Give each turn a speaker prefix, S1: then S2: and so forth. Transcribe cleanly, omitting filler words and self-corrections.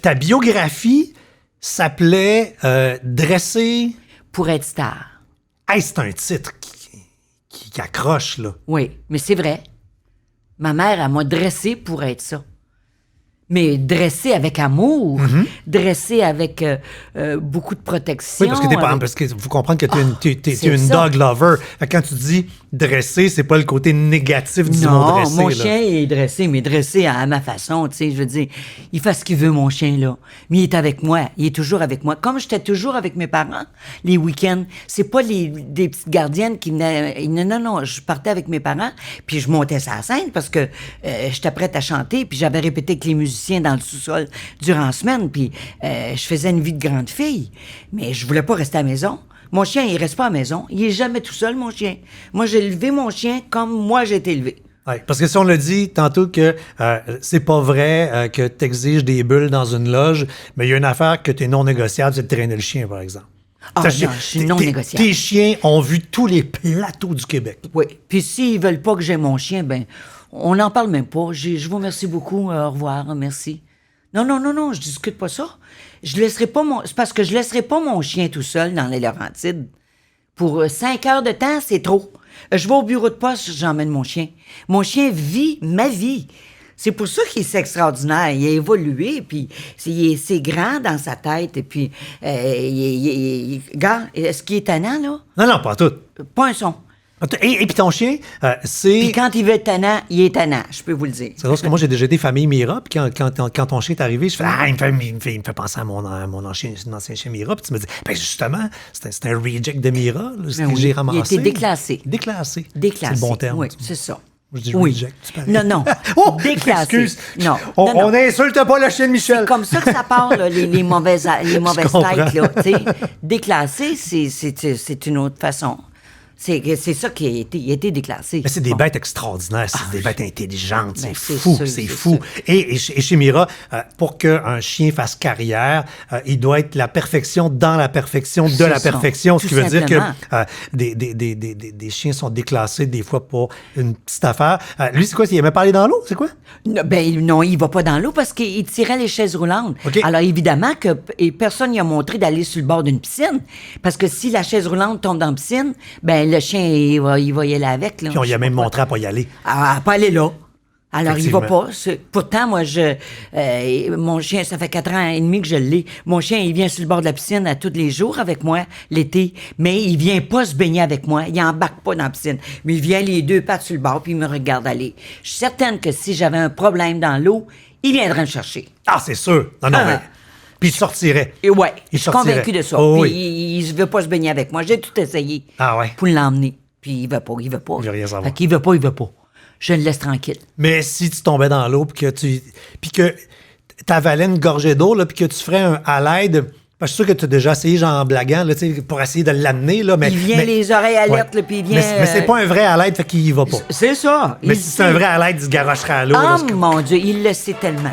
S1: Ta biographie s'appelait Dresser...
S2: Pour être star.
S1: Hey, c'est un titre qui accroche, là.
S2: Oui, mais c'est vrai. Ma mère, elle m'a dressé pour être ça. Mais dressé avec amour, dressé avec beaucoup de protection.
S1: Oui, parce que parce que faut comprendre que t'es une dog lover. Fait que quand tu dis dressé, c'est pas le côté négatif du mot dressé.
S2: Non, mon
S1: là.
S2: chien est dressé, mais dressé à ma façon, tu sais, je veux dire, il fait ce qu'il veut, mon chien, là. Mais il est avec moi, il est toujours avec moi. Comme j'étais toujours avec mes parents, les week-ends, c'est pas des petites gardiennes qui venaient... Non, je partais avec mes parents, puis je montais sur la scène parce que j'étais prête à chanter, puis j'avais répété avec les musiciens dans le sous-sol durant la semaine, puis je faisais une vie de grande fille. Mais je voulais pas rester à la maison. Mon chien, il reste pas à la maison. Il est jamais tout seul, mon chien. Moi, j'ai élevé mon chien comme moi, j'ai été élevé.
S1: Ouais, parce que si on le dit tantôt que c'est pas vrai que tu exiges des bulles dans une loge, mais il y a une affaire que tu es non négociable, c'est de traîner le chien, par exemple.
S2: Ah non, je suis non négociable.
S1: Tes chiens ont vu tous les plateaux du Québec.
S2: Oui. Puis s'ils veulent pas que j'ai mon chien, ben on n'en parle même pas. Je vous remercie beaucoup. Au revoir. Merci. Non, je discute pas ça. C'est parce que je laisserai pas mon chien tout seul dans les Laurentides. Pour 5 heures de temps, c'est trop. Je vais au bureau de poste, j'emmène mon chien. Mon chien vit ma vie. C'est pour ça qu'il est extraordinaire. Il a évolué, puis c'est grand dans sa tête. Et puis, gars, est-ce qu'il est tannant, là?
S1: Non, pas tout.
S2: Pas un son.
S1: Et puis ton chien, c'est...
S2: Puis quand il veut être tannant, il est tannant, je peux vous le dire.
S1: C'est parce que moi, j'ai déjà été famille Mira, puis quand ton chien est arrivé, je fais « Ah, il me fait penser à mon ancien chien Mira. » Puis tu me dis « Ben justement, c'est un reject de Mira, là, ce que j'ai ramassé. »
S2: Il était déclassé.
S1: Déclassé.
S2: Déclassé.
S1: C'est le bon terme.
S2: Oui, c'est ça.
S1: Je dis reject, tu parais.
S2: Non.
S1: Oh,
S2: déclassé.
S1: Excuse.
S2: Non.
S1: On n'insulte pas le chien de Michel.
S2: C'est comme ça que ça part, là, les mauvaises têtes, là, tu sais. Déclassé, c'est une autre façon. C'est ça qui a été déclassé.
S1: Mais c'est des bêtes extraordinaires, c'est des bêtes intelligentes,
S2: ben,
S1: c'est fou,
S2: sûr,
S1: c'est fou. Et chez Mira, pour qu'un chien fasse carrière, il doit être la perfection dans la perfection de la perfection, ce qui veut dire que des chiens sont déclassés des fois pour une petite affaire. Lui, c'est quoi? Il aimait pas aller dans l'eau, c'est quoi?
S2: Non, il va pas dans l'eau parce qu'il tirait les chaises roulantes.
S1: Okay.
S2: Alors, évidemment que personne n'y a montré d'aller sur le bord d'une piscine, parce que si la chaise roulante tombe dans la piscine, ben le chien, il va y aller avec. Là.
S1: Puis on y a même montré à pas y aller.
S2: À pas aller là. Alors, il va pas. Pourtant, moi, mon chien, ça fait 4 ans et demi que je l'ai. Mon chien, il vient sur le bord de la piscine à tous les jours avec moi, l'été, mais il vient pas se baigner avec moi. Il embarque pas dans la piscine. Mais il vient les 2 pattes sur le bord, puis il me regarde aller. Je suis certaine que si j'avais un problème dans l'eau, il viendrait me chercher.
S1: Ah, c'est sûr. Non, mais... Puis il sortirait.
S2: Et ouais,
S1: je
S2: suis convaincu de ça.
S1: Oh,
S2: puis
S1: oui.
S2: il veut pas se baigner avec moi. J'ai tout essayé pour l'emmener. Puis il veut pas.
S1: Il veut rien savoir.
S2: Fait qu'il veut pas. Je le laisse tranquille.
S1: Mais si tu tombais dans l'eau puis que t'avalais une gorgée d'eau là, puis que tu ferais un à l'aide, je suis sûr que tu as déjà essayé genre en blaguant là, pour essayer de l'amener là, mais
S2: il vient les oreilles alertes, puis il vient.
S1: Mais c'est pas un vrai à l'aide, fait qu'il y va pas.
S2: C'est ça.
S1: Mais si c'est un vrai à l'aide, il se garocherait à l'eau.
S2: Oh mon Dieu, il le sait tellement.